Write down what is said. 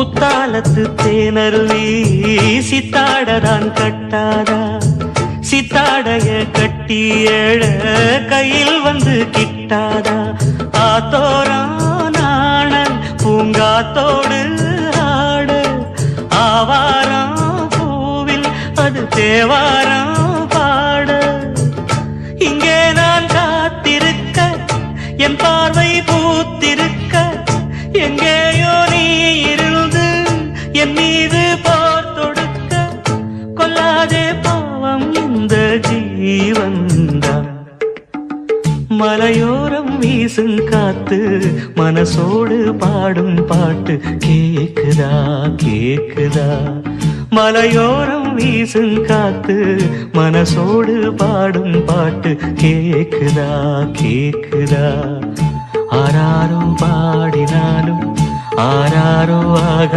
குத்தாலத்து தேனருவி சித்தாடதான் கட்டாதா, சித்தாடைய கட்டி எழ கையில் வந்து கிட்டாதா. ஆத்தோரானாணல் பூங்காத்தோடு ஆட, ஆவாரம் பூவில் அது தேவாரம் பாட. இங்கே நான் காத்திருக்க, என் பார்வை பூத்திருக்க, எங்கேயோ நீ இருந்து என் மீது போர் தொடுக்க. கொல்லாதே பாவம் இந்த ஜீவன்தான். மலையோரம் வீசும் காத்து மனசோடு பாடும் பாட்டு கேக்குதா கேக்குதா. மலையோரம் வீசும் காத்து மனசோடு பாடும் பாட்டு கேக்குதா கேக்குதா. ஆராரோ பாடினாலும் ஆராரோ ஆக